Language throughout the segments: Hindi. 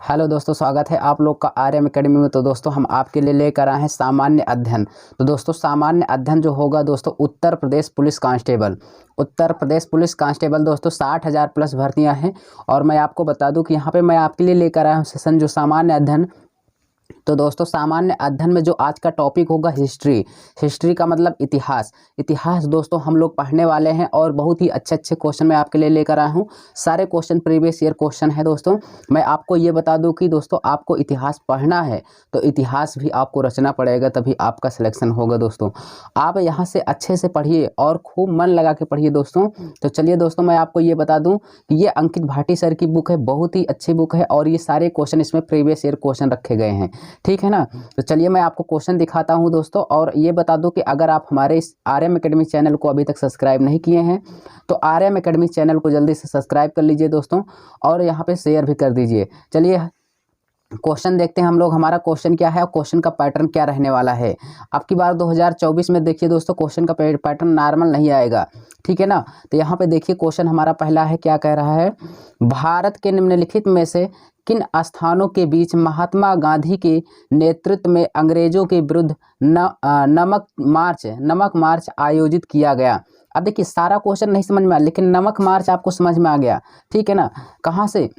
हेलो दोस्तों, स्वागत है आप लोग का आर्यम एकेडमी में। तो दोस्तों हम आपके लिए लेकर आए हैं सामान्य अध्ययन। तो दोस्तों सामान्य अध्ययन जो होगा दोस्तों Uttar Pradesh police constable. Uttar Pradesh police constable दोस्तों 60,000 प्लस भर्तियां हैं। और मैं आपको बता दूं कि यहाँ पे मैं आपके लिए लेकर आया हूँ सेशन जो सामान्य अध्ययन। तो दोस्तों सामान्य अध्ययन में जो आज का टॉपिक होगा हिस्ट्री। हिस्ट्री का मतलब इतिहास। इतिहास दोस्तों हम लोग पढ़ने वाले हैं और बहुत ही अच्छे अच्छे क्वेश्चन मैं आपके लिए लेकर आया हूं। सारे क्वेश्चन प्रीवियस ईयर क्वेश्चन है दोस्तों। मैं आपको ये बता दूं कि दोस्तों आपको इतिहास पढ़ना है तो इतिहास भी आपको रचना पड़ेगा, तभी आपका सिलेक्शन होगा दोस्तों। आप यहाँ से अच्छे से पढ़िए और खूब मन लगा के पढ़िए दोस्तों। तो चलिए दोस्तों मैं आपको ये बता दूँ कि ये अंकित भाटी सर की बुक है, बहुत ही अच्छी बुक है और ये सारे क्वेश्चन इसमें प्रीवियस ईयर क्वेश्चन रखे गए हैं, ठीक है ना। तो चलिए मैं आपको क्वेश्चन दिखाता हूं दोस्तों। और ये बता दूं कि अगर आप हमारे इस आर्यम एकेडमी चैनल को अभी तक सब्सक्राइब नहीं किए हैं तो आर्यम एकेडमी चैनल को जल्दी से सब्सक्राइब कर लीजिए दोस्तों, और यहाँ पे शेयर भी कर दीजिए। चलिए क्वेश्चन देखते हैं हम लोग, हमारा क्वेश्चन क्या है और क्वेश्चन का पैटर्न क्या रहने वाला है। अब की बार 2024 में देखिए दोस्तों क्वेश्चन का पैटर्न नॉर्मल नहीं आएगा, ठीक है ना। तो यहाँ पे देखिए क्वेश्चन हमारा पहला है, क्या कह रहा है। भारत के निम्नलिखित में से किन स्थानों के बीच महात्मा गांधी के नेतृत्व में अंग्रेजों के विरुद्ध नमक मार्च आयोजित किया गया। अब देखिए सारा क्वेश्चन नहीं समझ में आया, लेकिन नमक मार्च आपको समझ में आ गया, ठीक है ना। कहाँ से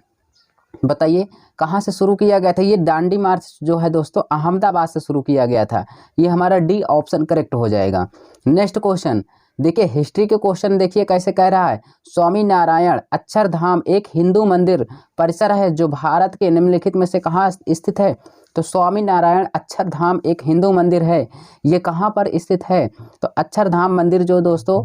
बताइए, कहाँ से शुरू किया गया था। ये दांडी मार्च जो है दोस्तों अहमदाबाद से शुरू किया गया था। ये हमारा डी ऑप्शन करेक्ट हो जाएगा। नेक्स्ट क्वेश्चन देखिए, हिस्ट्री के क्वेश्चन देखिए कैसे कह रहा है। स्वामी नारायण अक्षरधाम एक हिंदू मंदिर परिसर है जो भारत के निम्नलिखित में से कहाँ स्थित है। तो स्वामी नारायण अक्षरधाम एक हिंदू मंदिर है, ये कहाँ पर स्थित है। तो अक्षरधाम मंदिर जो दोस्तों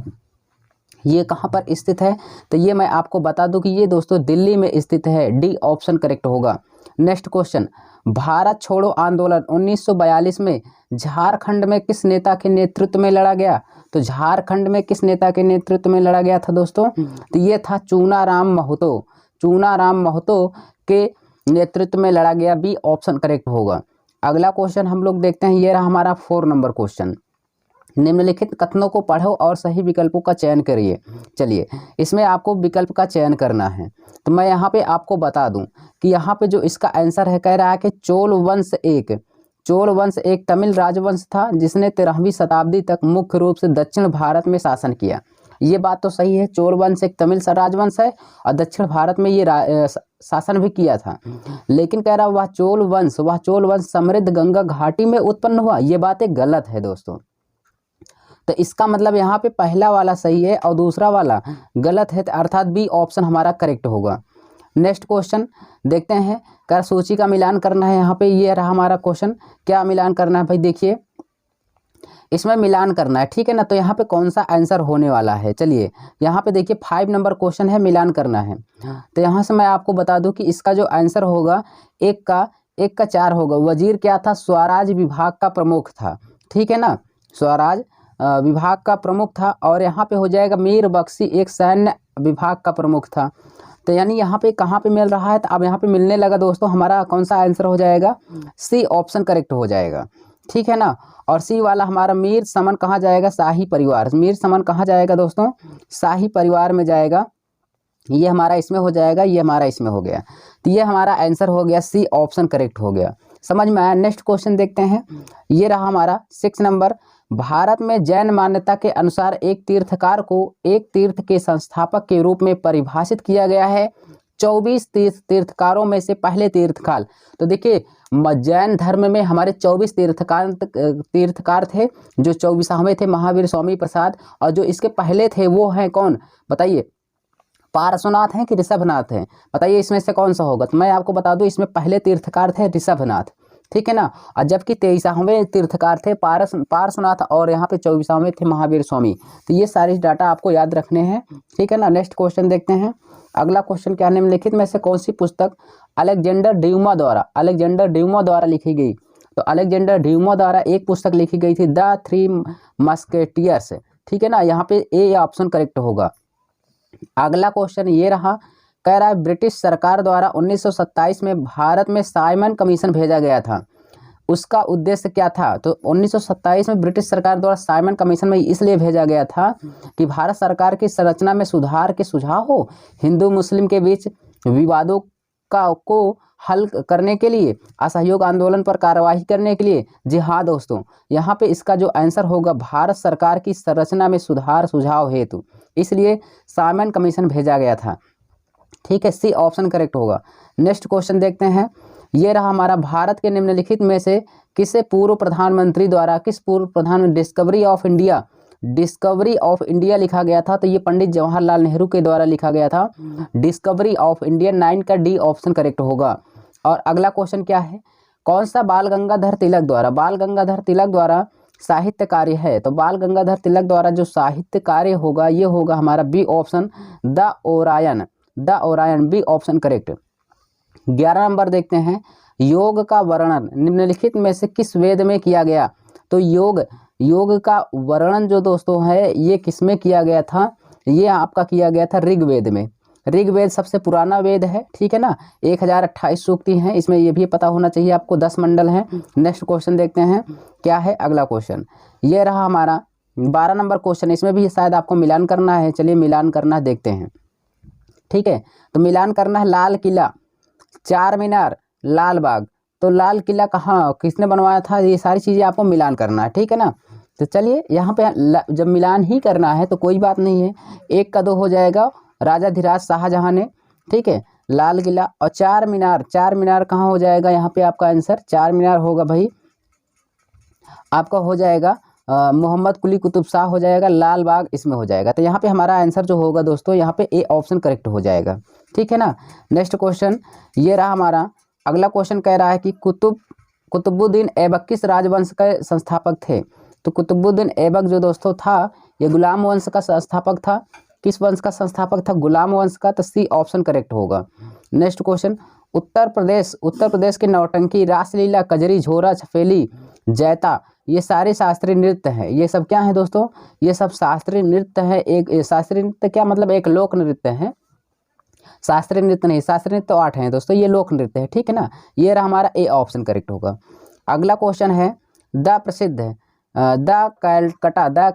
ये कहाँ पर स्थित है, तो ये मैं आपको बता दूं कि ये दोस्तों दिल्ली में स्थित है। डी ऑप्शन करेक्ट होगा। नेक्स्ट क्वेश्चन, भारत छोड़ो आंदोलन 1942 में झारखंड में किस नेता के नेतृत्व में लड़ा गया। तो झारखंड में किस नेता के नेतृत्व में लड़ा गया था दोस्तों, तो ये था चूनाराम महतो। चूनाराम महतो के नेतृत्व में लड़ा गया, बी ऑप्शन करेक्ट होगा। अगला क्वेश्चन हम लोग देखते हैं, ये रहा हमारा 4 नंबर क्वेश्चन। निम्नलिखित कथनों को पढ़ो और सही विकल्पों का चयन करिए। चलिए इसमें आपको विकल्प का चयन करना है। तो मैं यहाँ पे आपको बता दूं कि यहाँ पे जो इसका आंसर है, कह रहा है कि चोल वंश एक तमिल राजवंश था जिसने 13वीं शताब्दी तक मुख्य रूप से दक्षिण भारत में शासन किया। ये बात तो सही है, चोल वंश एक तमिल राजवंश है और दक्षिण भारत में ये शासन भी किया था। लेकिन कह रहा वह चोल वंश समृद्ध गंगा घाटी में उत्पन्न हुआ, ये बातें गलत है दोस्तों। तो इसका मतलब यहाँ पे पहला वाला सही है और दूसरा वाला गलत है, अर्थात बी ऑप्शन हमारा करेक्ट होगा। नेक्स्ट क्वेश्चन देखते हैं, कर सूची का मिलान करना है। यहाँ पे ये रहा हमारा क्वेश्चन, क्या मिलान करना है भाई, देखिए इसमें मिलान करना है, ठीक है ना। तो यहाँ पे कौन सा आंसर होने वाला है, चलिए यहाँ पे देखिए 5 नंबर क्वेश्चन है, मिलान करना है। तो यहाँ से मैं आपको बता दूं कि इसका जो आंसर होगा एक का 4 होगा। वजीर क्या था, स्वराज विभाग का प्रमुख था, ठीक है ना, स्वराज विभाग का प्रमुख था। और यहाँ पे हो जाएगा मीर बख्शी एक सैन्य विभाग का प्रमुख था। तो यानी यहाँ पे कहाँ पे मिल रहा है, तो अब यहाँ पे मिलने लगा दोस्तों, हमारा कौन सा आंसर हो जाएगा, सी ऑप्शन करेक्ट हो जाएगा, ठीक है ना। और सी वाला हमारा मीर समन कहाँ जाएगा, शाही परिवार। मीर समन कहाँ जाएगा दोस्तों, शाही परिवार में जाएगा। ये हमारा इसमें हो जाएगा, ये हमारा इसमें हो गया। तो ये हमारा आंसर हो गया, सी ऑप्शन करेक्ट हो गया। समझ में आया। नेक्स्ट क्वेश्चन देखते हैं, ये रहा हमारा 6 नंबर। भारत में जैन मान्यता के अनुसार एक तीर्थकार को एक तीर्थ के संस्थापक के रूप में परिभाषित किया गया है। 24 तीर्थकारों में से पहले तीर्थकार। तो देखिए जैन धर्म में हमारे 24 तीर्थकार थे। जो 24वें थे महावीर स्वामी प्रसाद, और जो इसके पहले थे वो हैं कौन बताइए, पार्श्वनाथ हैं कि ऋषभनाथ हैं, बताइए इसमें से कौन सा होगा। तो मैं आपको बता दूं इसमें पहले तीर्थकार थे ऋषभनाथ, ठीक है ना। और जबकि 23वें तीर्थकार थे पार्श्वनाथ, और यहाँ पे 24वें थे महावीर स्वामी। तो ये सारी डाटा आपको याद रखने हैं, ठीक है ना। नेक्स्ट क्वेश्चन देखते हैं। अगला क्वेश्चन क्या, निम्नलिखित में से कौन सी पुस्तक अलेक्जेंडर ड्यूमा द्वारा लिखी गई। तो अलेक्जेंडर ड्यूमा द्वारा एक पुस्तक लिखी गई थी, द 3 मस्केटियर्स, ठीक है ना। यहाँ पे ए ऑप्शन करेक्ट होगा। अगला क्वेश्चन ये रहा, कह रहा है ब्रिटिश सरकार द्वारा 1927 में भारत में साइमन कमीशन भेजा गया था, उसका उद्देश्य क्या था। तो 1927 में ब्रिटिश सरकार द्वारा साइमन कमीशन में इसलिए भेजा गया था कि भारत सरकार की संरचना में सुधार के सुझाव हो, हिंदू मुस्लिम के बीच विवादों को हल करने के लिए, असहयोग आंदोलन पर कार्यवाही करने के लिए। जी हाँ दोस्तों, यहाँ पे इसका जो आंसर होगा भारत सरकार की संरचना में सुधार सुझाव हेतु, इसलिए साइमन कमीशन भेजा गया था। ठीक है, सी ऑप्शन करेक्ट होगा। नेक्स्ट क्वेश्चन देखते हैं। ये रहा हमारा, भारत के निम्नलिखित में से किस पूर्व प्रधानमंत्री द्वारा डिस्कवरी ऑफ इंडिया लिखा गया था? तो ये पंडित जवाहरलाल नेहरू के द्वारा लिखा गया था। डिस्कवरी ऑफ इंडिया 9 का डी ऑप्शन करेक्ट होगा। और अगला क्वेश्चन क्या है, कौन सा बाल गंगाधर तिलक द्वारा साहित्य कार्य है? तो बाल गंगाधर तिलक द्वारा जो साहित्य कार्य होगा ये होगा हमारा बी ऑप्शन, द ओरायन, बी ऑप्शन करेक्ट। 11 नंबर देखते हैं, योग का वर्णन निम्नलिखित में से किस वेद में किया गया? तो योग का वर्णन जो दोस्तों है ये किस में किया गया था? ये आपका किया गया था ऋग्वेद में। ऋग्वेद सबसे पुराना वेद है, ठीक है ना। 1028 सूक्ति हैं इसमें, ये भी पता होना चाहिए आपको, 10 मंडल हैं। नेक्स्ट क्वेश्चन देखते हैं क्या है अगला क्वेश्चन। ये रहा हमारा 12 नंबर क्वेश्चन, इसमें भी शायद आपको मिलान करना है। चलिए मिलान करना देखते हैं, ठीक है। तो मिलान करना है लाल किला, चार मीनार, लाल बाग। तो लाल किला कहाँ, किसने बनवाया था, ये सारी चीज़ें आपको मिलान करना है, ठीक है ना। तो चलिए यहाँ पे जब मिलान ही करना है तो कोई बात नहीं है, 1 का 2 हो जाएगा, राजाधिराज शाहजहां ने, ठीक है। लाल किला और चार मीनार कहाँ हो जाएगा यहाँ पे आपका आंसर? चार मीनार होगा भाई आपका हो जाएगा मोहम्मद कुली कुतुब शाह हो जाएगा, लाल बाग इसमें हो जाएगा। तो यहाँ पे हमारा आंसर जो होगा दोस्तों यहाँ पे ए ऑप्शन करेक्ट हो जाएगा, ठीक है ना। नेक्स्ट क्वेश्चन ये रहा हमारा, अगला क्वेश्चन कह रहा है कि कुतुबुद्दीन ऐबक किस राजवंश के संस्थापक थे? तो कुतुबुद्दीन ऐबक जो दोस्तों था ये गुलाम वंश का संस्थापक था। किस वंश का संस्थापक था? गुलाम वंश का। तो सी ऑप्शन करेक्ट होगा। नेक्स्ट क्वेश्चन, उत्तर प्रदेश के नौटंकी, रासलीला, कजरी, झोरा, छफेली, जैता, ये सारे शास्त्रीय नृत्य हैं। ये सब क्या है दोस्तों? ये सब शास्त्रीय नृत्य है। एक शास्त्रीय नृत्य क्या मतलब, एक लोक नृत्य है, शास्त्रीय नृत्य नहीं। शास्त्रीय नृत्य तो 8 हैं दोस्तों, ये लोक नृत्य है, ठीक है ना। ये रहा हमारा ए ऑप्शन करेक्ट होगा। अगला क्वेश्चन है, द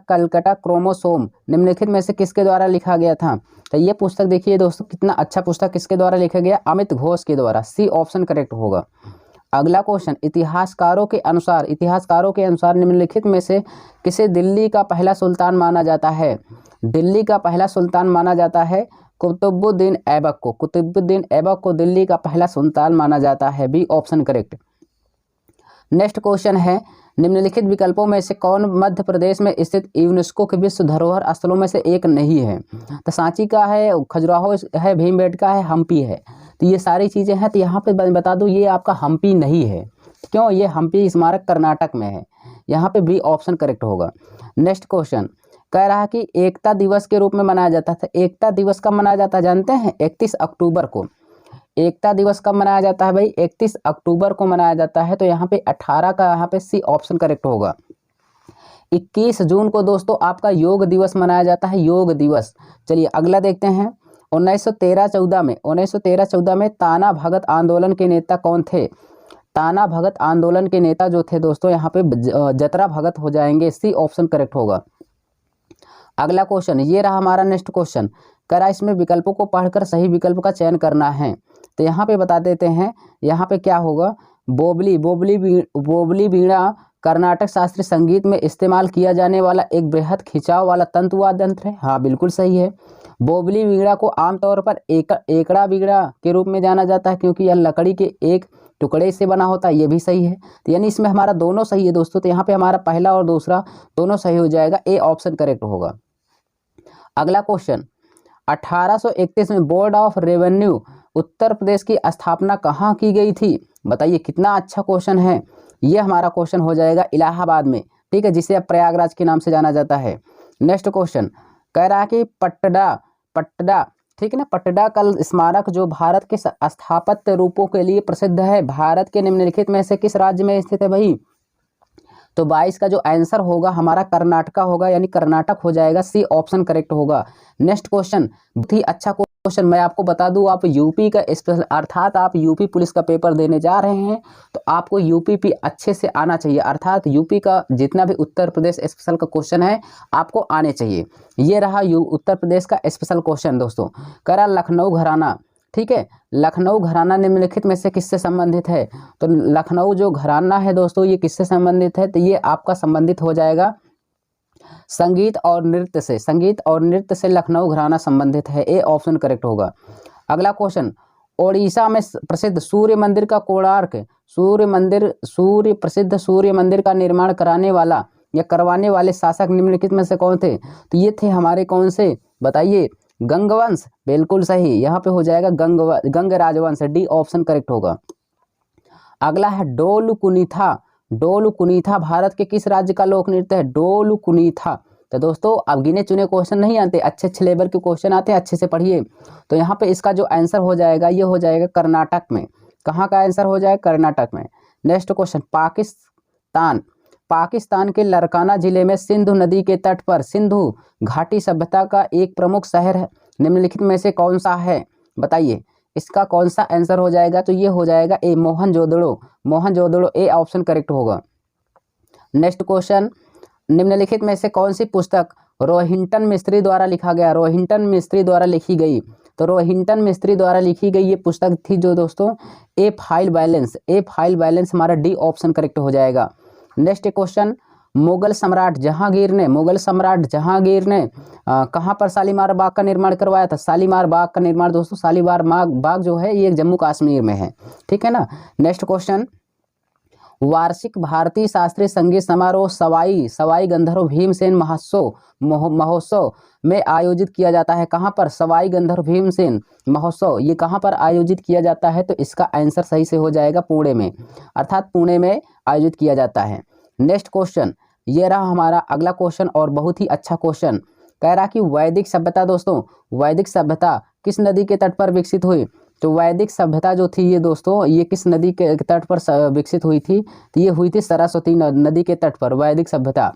कलकत्ता क्रोमोसोम निम्नलिखित में से किसके द्वारा लिखा गया था? तो ये पुस्तक देखिए दोस्तों, कितना अच्छा पुस्तक किसके द्वारा लिखा गया? अमित घोष के द्वारा। सी ऑप्शन करेक्ट होगा। अगला क्वेश्चन, इतिहासकारों के अनुसार निम्नलिखित में से किसे दिल्ली का पहला सुल्तान माना जाता है? दिल्ली का पहला सुल्तान माना जाता है कुतुबुद्दीन ऐबक को दिल्ली का पहला सुल्तान माना जाता है। B option correct. Next question है, निम्नलिखित विकल्पों में से कौन मध्य प्रदेश में स्थित यूनेस्को के विश्व धरोहर स्थलों में से एक नहीं है? तो सांची का है, खजुराहो है, भीमबेटका है, हम्पी है। तो ये सारी चीज़ें हैं। तो यहाँ पे बता दूँ ये आपका हम्पी नहीं है। क्यों? ये हम्पी स्मारक कर्नाटक में है। यहाँ पे बी ऑप्शन करेक्ट होगा। नेक्स्ट क्वेश्चन कह रहा है कि एकता दिवस के रूप में मनाया जाता था। एकता दिवस कब मनाया जाता है जानते हैं? 31 अक्टूबर को। एकता दिवस कब मनाया जाता है भाई? 31 अक्टूबर को मनाया जाता है। तो यहाँ पे 18 का यहाँ पे सी ऑप्शन करेक्ट होगा। 21 जून को दोस्तों आपका योग दिवस मनाया जाता है, योग दिवस। चलिए अगला देखते हैं। 1913-14 में ताना भगत आंदोलन के नेता कौन थे? ताना भगत आंदोलन के नेता जो थे दोस्तों यहाँ पे जतरा भगत हो जाएंगे। सी ऑप्शन करेक्ट होगा। अगला क्वेश्चन ये रहा हमारा नेक्स्ट क्वेश्चन, कह रहा इसमें विकल्पों को पढ़कर सही विकल्प का चयन करना है। तो यहाँ पे बता देते हैं, यहाँ पे क्या होगा, बोबली बीड़ा कर्नाटक शास्त्रीय संगीत में इस्तेमाल किया जाने वाला एक बृहद खिंचाव वाला तंतुवाद्य यंत्र है। हाँ बिल्कुल सही है। बोबली बीड़ा को आमतौर पर एकड़ा बीड़ा के रूप में जाना जाता है क्योंकि यह लकड़ी के एक टुकड़े से बना होता है। ये भी सही है। तो यानी इसमें हमारा दोनों सही है दोस्तों। तो यहाँ पे हमारा पहला और दूसरा दोनों सही हो जाएगा। ए ऑप्शन करेक्ट होगा। अगला क्वेश्चन, 1831 में board of revenue Uttar Pradesh की स्थापना कहाँ की गई थी? बताइए, कितना अच्छा क्वेश्चन है। ये हमारा क्वेश्चन हो जाएगा इलाहाबाद में, ठीक है, जिसे अब प्रयागराज के नाम से जाना जाता है। नेक्स्ट क्वेश्चन कह रहा है कि पटना, ठीक है ना, पटना कल स्मारक जो भारत के स्थापत्य रूपों के लिए प्रसिद्ध है, भारत के निम्नलिखित में से किस राज्य में स्थित है भाई? तो 22 का जो आंसर होगा हमारा कर्नाटका होगा, यानी कर्नाटक हो जाएगा। सी ऑप्शन करेक्ट होगा। नेक्स्ट क्वेश्चन बहुत ही अच्छा क्वेश्चन, मैं आपको बता दूं, आप यूपी का स्पेशल अर्थात आप यूपी पुलिस का पेपर देने जा रहे हैं तो आपको यूपी भी अच्छे से आना चाहिए। अर्थात यूपी का जितना भी उत्तर प्रदेश स्पेशल का क्वेश्चन है आपको आने चाहिए। ये रहा उत्तर प्रदेश का स्पेशल क्वेश्चन दोस्तों। कह रहा लखनऊ घराना ठीक है। लखनऊ घराना निम्नलिखित में से किससे संबंधित है? तो लखनऊ जो घराना है दोस्तों ये किससे संबंधित है? तो ये आपका संबंधित हो जाएगा संगीत और नृत्य से। संगीत और नृत्य से लखनऊ घराना संबंधित है। ए ऑप्शन करेक्ट होगा। अगला क्वेश्चन, ओडिशा में प्रसिद्ध सूर्य मंदिर का कोणार्क प्रसिद्ध सूर्य मंदिर का निर्माण कराने वाला या करवाने वाले शासक निम्नलिखित में से कौन थे? तो ये थे हमारे कौन से, बताइए? गंगवंश, बिल्कुल सही। यहाँ पे हो जाएगा गंग राजवंश। डी ऑप्शन करेक्ट होगा। अगला है डोलू कुनीथा। डोलू कुनीथा भारत के किस राज्य का लोक नृत्य है? डोलू कुनीथा। तो दोस्तों अब गिने चुने क्वेश्चन नहीं आते, अच्छे अच्छे लेवल के क्वेश्चन आते हैं, अच्छे से पढ़िए। तो यहाँ पे इसका जो आंसर हो जाएगा ये हो जाएगा कर्नाटक में। कहाँ का आंसर हो जाएगा? कर्नाटक में। नेक्स्ट क्वेश्चन, पाकिस्तान के लरकाना जिले में सिंधु नदी के तट पर सिंधु घाटी सभ्यता का एक प्रमुख शहर है निम्नलिखित में से कौन सा है? बताइए इसका कौन सा आंसर हो जाएगा? तो ये हो जाएगा A Mohenjodaro. Mohenjodaro, A option correct होगा। नेक्स्ट क्वेश्चन, निम्नलिखित में से कौन सी पुस्तक रोहिंटन मिस्त्री द्वारा लिखा गया? रोहिंटन मिस्त्री द्वारा लिखी गई। तो रोहिंटन मिस्त्री द्वारा लिखी गई ये पुस्तक थी जो दोस्तों ए फाइल बैलेंस। ए फाइल बैलेंस हमारा डी ऑप्शन करेक्ट हो जाएगा। नेक्स्ट क्वेश्चन, मुगल सम्राट जहांगीर ने कहाँ पर शालीमार बाग का निर्माण करवाया था? शालीमार बाग का निर्माण दोस्तों, शालीमार बाग जो है ये जम्मू कश्मीर में है, ठीक है ना। नेक्स्ट क्वेश्चन, वार्षिक भारतीय शास्त्रीय संगीत समारोह सवाई गंधर्व भीमसेन महोत्सव में आयोजित किया जाता है। कहाँ पर? सवाई गंधर्व भीमसेन महोत्सव ये कहाँ पर आयोजित किया जाता है? तो इसका आंसर सही से हो जाएगा पुणे में, अर्थात पुणे में आयोजित किया जाता है। नेक्स्ट क्वेश्चन, ये रहा हमारा अगला क्वेश्चन और बहुत ही अच्छा क्वेश्चन। कह रहा कि वैदिक सभ्यता दोस्तों, वैदिक सभ्यता किस नदी के तट पर विकसित हुई? तो वैदिक सभ्यता जो थी ये दोस्तों ये किस नदी के तट पर विकसित हुई थी? तो ये हुई थी सरस्वती नदी के तट पर वैदिक सभ्यता,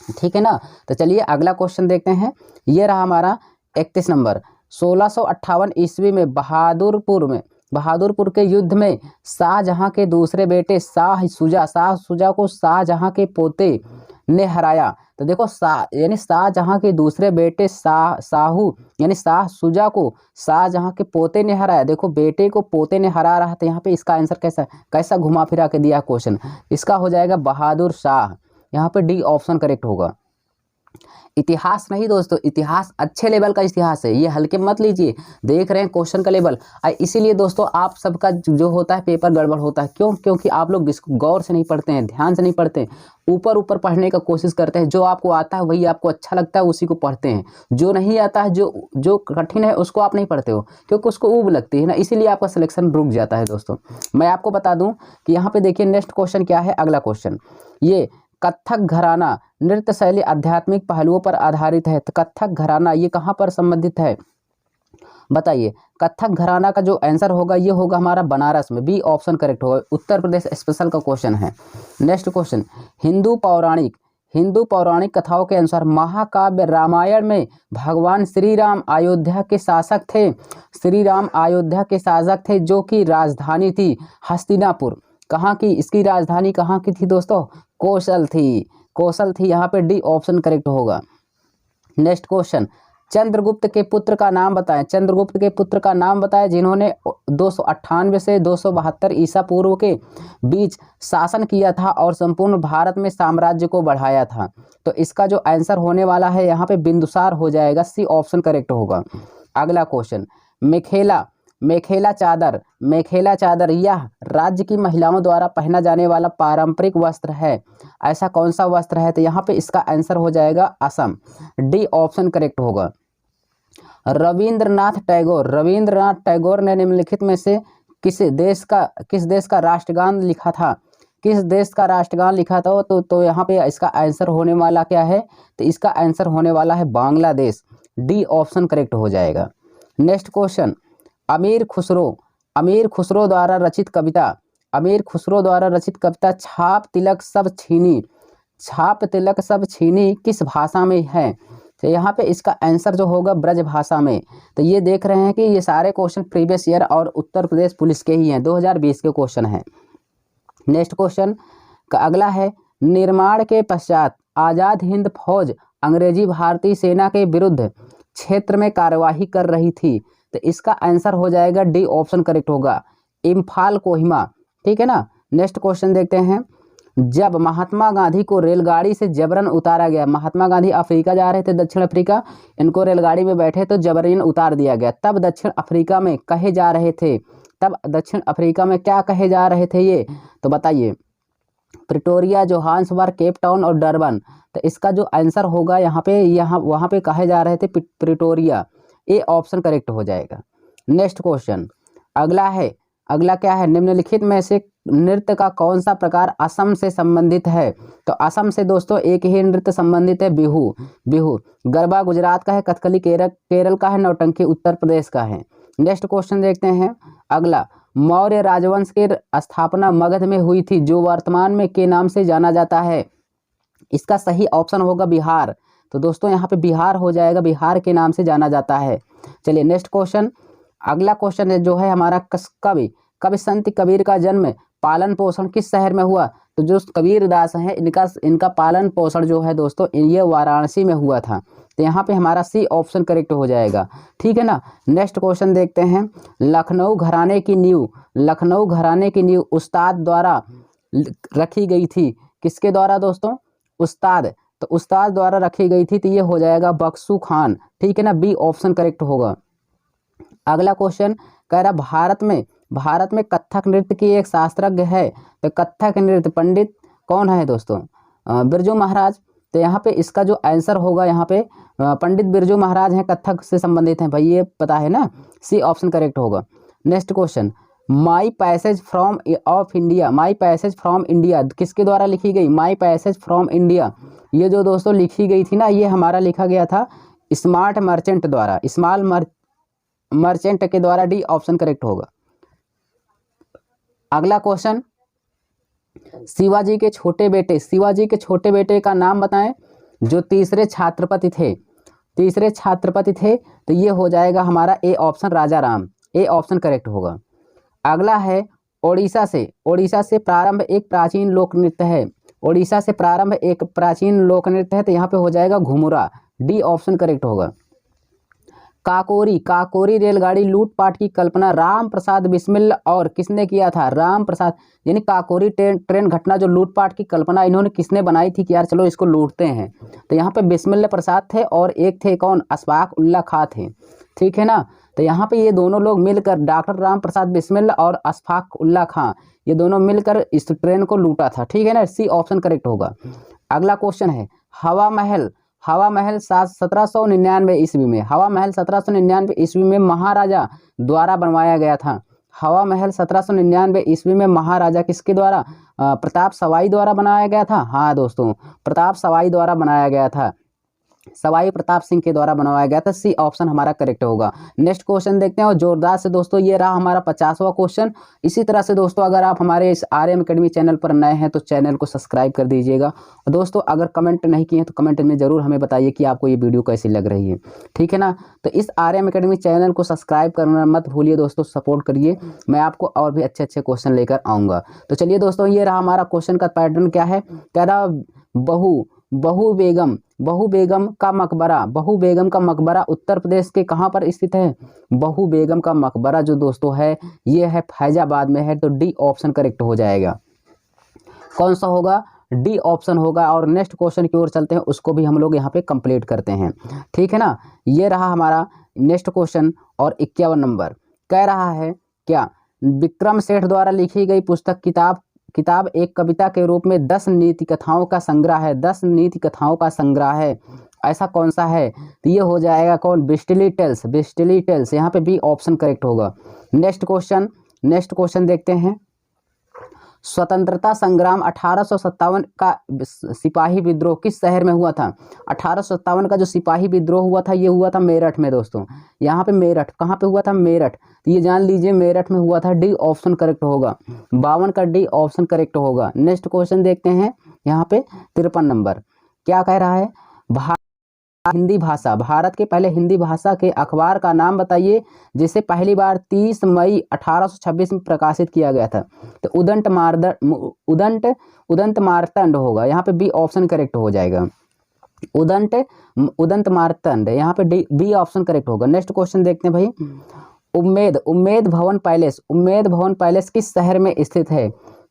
ठीक है ना। तो चलिए अगला क्वेश्चन देखते हैं। ये रहा हमारा 31 नंबर। 1658 ईस्वी में बहादुरपुर के युद्ध में शाहजहां के दूसरे बेटे शाह सुजा को शाहजहां के पोते ने हराया। तो देखो यानी शाहजहां के दूसरे बेटे शाहू यानी शाह सुजा को शाहजहां के पोते ने हराया। देखो बेटे को पोते ने हरा रहा था, यहाँ पे इसका आंसर कैसा घुमा फिरा के दिया क्वेश्चन। इसका हो जाएगा बहादुर शाह। यहाँ पे डी ऑप्शन करेक्ट होगा। इतिहास नहीं दोस्तों, इतिहास अच्छे लेवल का इतिहास है, ये हल्के मत लीजिए। देख रहे हैं क्वेश्चन का लेवल, इसीलिए दोस्तों आप सबका जो होता है पेपर गड़बड़ होता है। क्यों? क्योंकि आप लोग इसको गौर से नहीं पढ़ते हैं, ध्यान से नहीं पढ़ते हैं, ऊपर पढ़ने का कोशिश करते हैं। जो आपको आता है वही आपको अच्छा लगता है उसी को पढ़ते हैं, जो नहीं आता है जो कठिन है उसको आप नहीं पढ़ते हो क्योंकि उसको ऊब लगती है ना, इसीलिए आपका सिलेक्शन रुक जाता है। दोस्तों मैं आपको बता दूं कि यहाँ पे देखिए नेक्स्ट क्वेश्चन क्या है। अगला क्वेश्चन, ये कथक घराना नृत्य शैली आध्यात्मिक पहलुओं पर आधारित है। तो कथक घराना ये कहाँ पर संबंधित है? बताइए। कथक घराना का जो आंसर होगा ये होगा हमारा बनारस में। बी ऑप्शन करेक्ट होगा। उत्तर प्रदेश स्पेशल का क्वेश्चन है। नेक्स्ट क्वेश्चन, हिंदू पौराणिक कथाओं के अनुसार महाकाव्य रामायण में भगवान श्री राम अयोध्या के शासक थे जो कि राजधानी थी हस्तिनापुर। कहाँ की? इसकी राजधानी कहाँ की थी दोस्तों? कौशल थी। यहाँ पे डी ऑप्शन करेक्ट होगा। नेक्स्ट क्वेश्चन, चंद्रगुप्त के पुत्र का नाम बताएं जिन्होंने 298 से 272 ईसा पूर्व के बीच शासन किया था और संपूर्ण भारत में साम्राज्य को बढ़ाया था। तो इसका जो आंसर होने वाला है यहाँ पे बिंदुसार हो जाएगा। सी ऑप्शन करेक्ट होगा। अगला क्वेश्चन, मेखेला चादर यह राज्य की महिलाओं द्वारा पहना जाने वाला पारंपरिक वस्त्र है। ऐसा कौन सा वस्त्र है? तो यहाँ पे इसका आंसर हो जाएगा असम। डी ऑप्शन करेक्ट होगा। रविंद्रनाथ टैगोर ने निम्नलिखित में से किस देश का राष्ट्रगान लिखा था? तो यहाँ पे इसका आंसर होने वाला क्या है? तो इसका आंसर होने वाला है बांग्लादेश। डी ऑप्शन करेक्ट हो जाएगा। नेक्स्ट क्वेश्चन, अमीर खुसरो द्वारा रचित कविता छाप तिलक सब छीनी किस भाषा में है? तो यहाँ पे इसका आंसर जो होगा ब्रज भाषा में। तो ये देख रहे हैं कि ये सारे क्वेश्चन प्रीवियस ईयर और उत्तर प्रदेश पुलिस के ही हैं, 2020 के क्वेश्चन हैं। नेक्स्ट क्वेश्चन का अगला है, निर्माण के पश्चात आज़ाद हिंद फौज अंग्रेजी भारतीय सेना के विरुद्ध क्षेत्र में कार्यवाही कर रही थी। तो इसका आंसर हो जाएगा डी ऑप्शन करेक्ट होगा, इम्फाल कोहिमा। ठीक है ना। नेक्स्ट क्वेश्चन देखते हैं। जब महात्मा गांधी को रेलगाड़ी से जबरन उतारा गया, महात्मा गांधी अफ्रीका जा रहे थे, दक्षिण अफ्रीका, इनको रेलगाड़ी में बैठे तो जबरन उतार दिया गया, तब दक्षिण अफ्रीका में कहे जा रहे थे, तब दक्षिण अफ्रीका में क्या कहे जा रहे थे ये, तो बताइए। प्रिटोरिया, जोहान्सबर्ग, केप टाउन और डरबन। तो इसका जो आंसर होगा यहाँ पे, वहाँ पे कहे जा रहे थे प्रिटोरिया, ए ऑप्शन करेक्ट हो जाएगा। नेक्स्ट क्वेश्चन अगला क्या है, निम्नलिखित में से नृत्य का कौन सा प्रकार असम से संबंधित है। तो असम से दोस्तों एक ही नृत्य संबंधित है, बिहू। गरबा गुजरात का है, कथकली केरल का है, नौटंकी उत्तर प्रदेश का है। नेक्स्ट क्वेश्चन देखते हैं अगला। मौर्य राजवंश की स्थापना मगध में हुई थी, जो वर्तमान में के नाम से जाना जाता है। इसका सही ऑप्शन होगा बिहार। तो दोस्तों यहाँ पे बिहार हो जाएगा, बिहार के नाम से जाना जाता है। चलिए नेक्स्ट क्वेश्चन। अगला क्वेश्चन है जो है हमारा, कवि संत कबीर का जन्म पालन पोषण किस शहर में हुआ। तो जो कबीरदास हैं इनका पालन पोषण जो है दोस्तों ये वाराणसी में हुआ था। तो यहाँ पे हमारा सी ऑप्शन करेक्ट हो जाएगा। ठीक है ना। नेक्स्ट क्वेश्चन देखते हैं। लखनऊ घराने की नींव उस्ताद द्वारा रखी गई थी, किसके द्वारा दोस्तों, उस्ताद। तो उस्ताद द्वारा रखी गई थी, तो ये हो जाएगा बख्शू खान। ठीक है ना, बी ऑप्शन करेक्ट होगा। अगला क्वेश्चन कह रहा भारत में कथक नृत्य की एक शास्त्रज्ञ है, तो कथक नृत्य पंडित कौन है दोस्तों, बिरजू महाराज। तो यहाँ पे इसका जो आंसर होगा यहाँ पे पंडित बिरजू महाराज हैं, कथक से संबंधित हैं भाई, ये पता है ना, सी ऑप्शन करेक्ट होगा। Next question. My passage from India किसके द्वारा लिखी गई, माई पैसेज फ्रॉम इंडिया, ये जो दोस्तों लिखी गई थी ना, ये हमारा लिखा गया था स्मार्ट मर्चेंट द्वारा, मर्चेंट के द्वारा, डी ऑप्शन करेक्ट होगा। अगला क्वेश्चन। शिवाजी के छोटे बेटे का नाम बताएं जो तीसरे छत्रपति थे। तो ये हो जाएगा हमारा A option Raja Ram, A option correct होगा। अगला है ओडिशा से प्रारंभ एक प्राचीन लोक नृत्य है, तो यहाँ पे हो जाएगा घुमुरा, डी ऑप्शन करेक्ट होगा। काकोरी रेलगाड़ी लूटपाट की कल्पना राम प्रसाद बिस्मिल और किसने किया था, राम प्रसाद, यानी काकोरी ट्रेन घटना जो लूटपाट की कल्पना इन्होंने किसने बनाई थी कि यार चलो इसको लूटते हैं। तो यहाँ पे बिस्मिल प्रसाद थे और एक थे कौन, अशफाक उल्ला खां थे। ठीक है ना। तो यहाँ पे ये दोनों लोग मिलकर, डॉक्टर राम प्रसाद बिस्मिल और अशफाक उल्ला खां, ये दोनों मिलकर इस ट्रेन को लूटा था। ठीक है ना, सी ऑप्शन करेक्ट होगा। अगला क्वेश्चन है हवा महल 1799 ईस्वी में, हवा महल 1799 ईस्वी में महाराजा द्वारा बनवाया गया था। हवा महल 1799 ईस्वी में महाराजा किसके द्वारा, प्रताप सवाई द्वारा बनाया गया था। हाँ दोस्तों, प्रताप सवाई द्वारा बनाया गया था, सवाई प्रताप सिंह के द्वारा बनवाया गया था, सी ऑप्शन हमारा करेक्ट होगा। नेक्स्ट क्वेश्चन देखते हैं और जोरदार से दोस्तों ये रहा हमारा 50वां क्वेश्चन। इसी तरह से दोस्तों अगर आप हमारे इस आर्यम एकेडमी चैनल पर नए हैं तो चैनल को सब्सक्राइब कर दीजिएगा। और दोस्तों अगर कमेंट नहीं किए हैं तो कमेंट में ज़रूर हमें बताइए कि आपको ये वीडियो कैसी लग रही है। ठीक है ना। तो इस आर्यम एकेडमी चैनल को सब्सक्राइब करना मत भूलिए दोस्तों, सपोर्ट करिए, मैं आपको और भी अच्छे अच्छे क्वेश्चन लेकर आऊँगा। तो चलिए दोस्तों ये रहा हमारा क्वेश्चन का पैटर्न क्या है। कह रहा बहु बेगम का मकबरा उत्तर प्रदेश के कहाँ पर स्थित है। बहु बेगम का मकबरा जो दोस्तों है ये है फैजाबाद में है, तो डी ऑप्शन करेक्ट हो जाएगा। कौन सा होगा, डी ऑप्शन होगा। और नेक्स्ट क्वेश्चन की ओर चलते हैं, उसको भी हम लोग यहाँ पे कंप्लीट करते हैं। ठीक है ना। ये रहा हमारा नेक्स्ट क्वेश्चन और 51 नंबर कह रहा है क्या, विक्रम सेठ द्वारा लिखी गई पुस्तक किताब एक कविता के रूप में 10 नीति कथाओं का संग्रह है, ऐसा कौन सा है। तो ये हो जाएगा कौन, बिस्टिली टेल्स, यहाँ पे बी ऑप्शन करेक्ट होगा। नेक्स्ट क्वेश्चन देखते हैं। स्वतंत्रता संग्राम 1857 का सिपाही विद्रोह किस शहर में हुआ था। 1857 का जो सिपाही विद्रोह हुआ था ये हुआ था मेरठ में दोस्तों। यहाँ पे मेरठ, कहाँ पे हुआ था, मेरठ, तो ये जान लीजिए मेरठ में हुआ था, डी ऑप्शन करेक्ट होगा। 52 का डी ऑप्शन करेक्ट होगा। नेक्स्ट क्वेश्चन देखते हैं यहाँ पे 53 नंबर क्या कह रहा है, भारत के पहले हिंदी भाषा के अखबार का नाम बताइए जिसे पहली बार 30 मई 1826 में प्रकाशित किया गया था। तो उदंत मार्तंड होगा, यहाँ पे बी ऑप्शन करेक्ट हो जाएगा। उदंत मार्तंड, यहाँ पे बी ऑप्शन करेक्ट होगा। नेक्स्ट क्वेश्चन देखते हैं भाई, उम्मेद भवन पैलेस, उम्मेद भवन पैलेस किस शहर में स्थित है?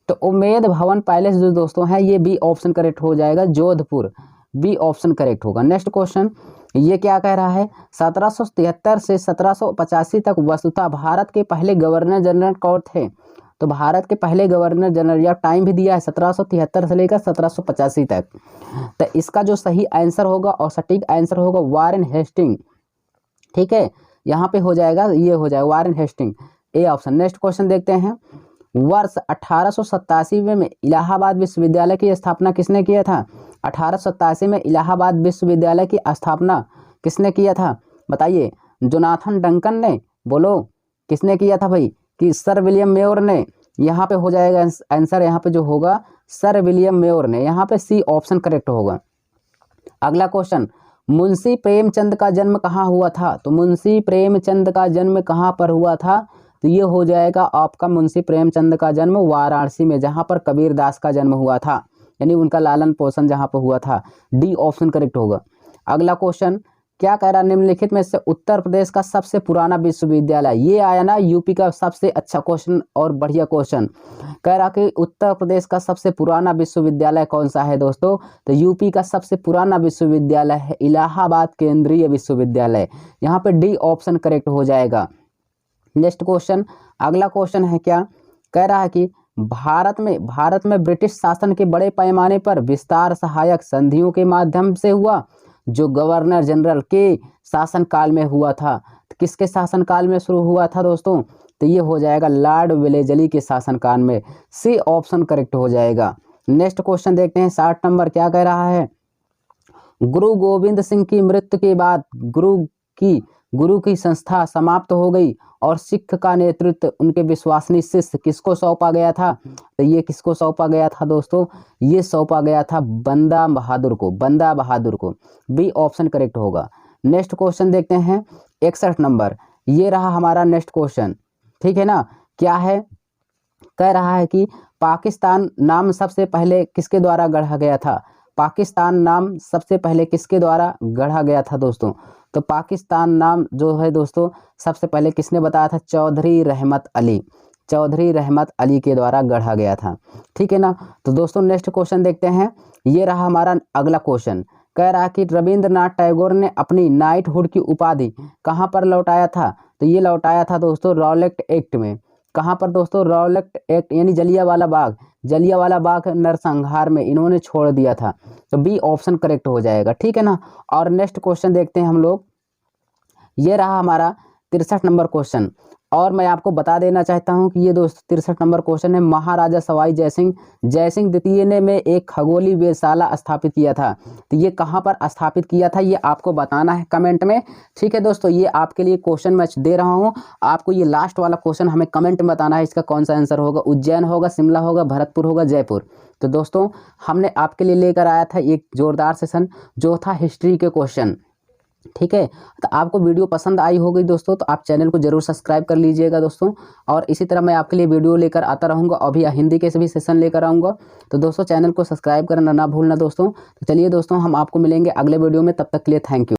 तो उम्मेद भवन पैलेस जो दोस्तों है ये बी ऑप्शन करेक्ट हो जाएगा, जोधपुर, बी ऑप्शन करेक्ट होगा। नेक्स्ट क्वेश्चन ये क्या कह रहा है? 1773 से 1785 तक वस्तुतः भारत के पहले गवर्नर जनरल कौन थे? तो भारत के पहले गवर्नर जनरल, या टाइम भी दिया है 1773 से लेकर 1785 तक। तो इसका जो सही आंसर होगा और सटीक आंसर होगा वारेन हेस्टिंग। ठीक है, यहाँ पे हो जाएगा, ये हो जाएगा Warren Hasting, A option. Next question देखते हैं। वर्ष 1887 में इलाहाबाद विश्वविद्यालय की स्थापना किसने किया था? 1887 में इलाहाबाद विश्वविद्यालय की स्थापना किसने किया था? बताइए। जोनाथन डंकन ने? बोलो किसने किया था भाई? कि सर विलियम मेयर ने? यहाँ पे हो जाएगा आंसर, यहाँ पे जो होगा सर विलियम मेयर ने, यहाँ पे सी ऑप्शन करेक्ट होगा। अगला क्वेश्चन, मुंशी प्रेमचंद का जन्म कहाँ हुआ था? तो मुंशी प्रेमचंद का जन्म कहाँ पर हुआ था? तो ये हो जाएगा आपका मुंशी प्रेमचंद का जन्म वाराणसी में, जहाँ पर कबीरदास का जन्म हुआ था, यानी उनका लालन पोषण जहाँ पर हुआ था। डी ऑप्शन करेक्ट होगा। अगला क्वेश्चन क्या कह रहा है? निम्नलिखित में से उत्तर प्रदेश का सबसे पुराना विश्वविद्यालय, ये आया ना यूपी का सबसे अच्छा क्वेश्चन और बढ़िया क्वेश्चन। कह रहा कि उत्तर प्रदेश का सबसे पुराना विश्वविद्यालय कौन सा है दोस्तों? तो यूपी का सबसे पुराना विश्वविद्यालय है इलाहाबाद केंद्रीय विश्वविद्यालय, यहाँ पे डी ऑप्शन करेक्ट हो जाएगा। नेक्स्ट क्वेश्चन, अगला क्वेश्चन है क्या? कह रहा है कि भारत में ब्रिटिश शासन के बड़े पैमाने पर विस्तार सहायक संधियों के माध्यम से हुआ, जो गवर्नर जनरल के शासनकाल में हुआ था। तो किसके शासनकाल में शुरू हुआ था दोस्तों? तो ये हो जाएगा लॉर्ड वेलेजली के शासनकाल में, सी ऑप्शन करेक्ट हो जाएगा। नेक्स्ट क्वेश्चन देखते हैं 60 नंबर, क्या कह रहा है? गुरु गोविंद सिंह की मृत्यु के बाद गुरु की संस्था समाप्त हो गई और सिख का नेतृत्व उनके विश्वसनीय शिष्य किसको सौंपा गया था? तो ये किसको सौंपा गया था दोस्तों? ये सौंपा गया था बंदा बहादुर को, बी ऑप्शन करेक्ट होगा। नेक्स्ट क्वेश्चन देखते हैं 61 नंबर, ये रहा हमारा नेक्स्ट क्वेश्चन। ठीक है ना, क्या है? कह रहा है कि पाकिस्तान नाम सबसे पहले किसके द्वारा गढ़ा गया था? पाकिस्तान नाम सबसे पहले किसके द्वारा गढ़ा गया था दोस्तों? तो पाकिस्तान नाम जो है दोस्तों सबसे पहले किसने बताया था? चौधरी रहमत अली के द्वारा गढ़ा गया था। ठीक है ना। तो दोस्तों नेक्स्ट क्वेश्चन देखते हैं, ये रहा हमारा अगला क्वेश्चन। कह रहा कि रविंद्रनाथ टैगोर ने अपनी नाइटहुड की उपाधि कहाँ पर लौटाया था? तो ये लौटाया था दोस्तों रॉलेट एक्ट में। कहाँ पर दोस्तों? रॉलेट एक्ट, यानी जलियांवाला बाग नरसंहार में इन्होंने छोड़ दिया था। तो बी ऑप्शन करेक्ट हो जाएगा। ठीक है ना। और नेक्स्ट क्वेश्चन देखते हैं हम लोग, ये रहा हमारा 63 नंबर क्वेश्चन। और मैं आपको बता देना चाहता हूं कि ये दोस्त 63 नंबर क्वेश्चन है। महाराजा सवाई जयसिंह द्वितीय ने में एक खगोलीय वेधशाला स्थापित किया था। तो ये कहाँ पर स्थापित किया था ये आपको बताना है कमेंट में। ठीक है दोस्तों, ये आपके लिए क्वेश्चन मैं दे रहा हूँ। आपको ये लास्ट वाला क्वेश्चन हमें कमेंट में बताना है, इसका कौन सा आंसर होगा। उज्जैन होगा, शिमला होगा, भरतपुर होगा, जयपुर। तो दोस्तों हमने आपके लिए लेकर आया था एक जोरदार सेशन जो था हिस्ट्री के क्वेश्चन। ठीक है, तो आपको वीडियो पसंद आई होगी दोस्तों, तो आप चैनल को जरूर सब्सक्राइब कर लीजिएगा दोस्तों। और इसी तरह मैं आपके लिए वीडियो लेकर आता रहूँगा, अभी हिंदी के सभी सेशन लेकर आऊँगा। तो दोस्तों चैनल को सब्सक्राइब करना ना भूलना दोस्तों। तो चलिए दोस्तों, हम आपको मिलेंगे अगले वीडियो में, तब तक के लिए थैंक यू।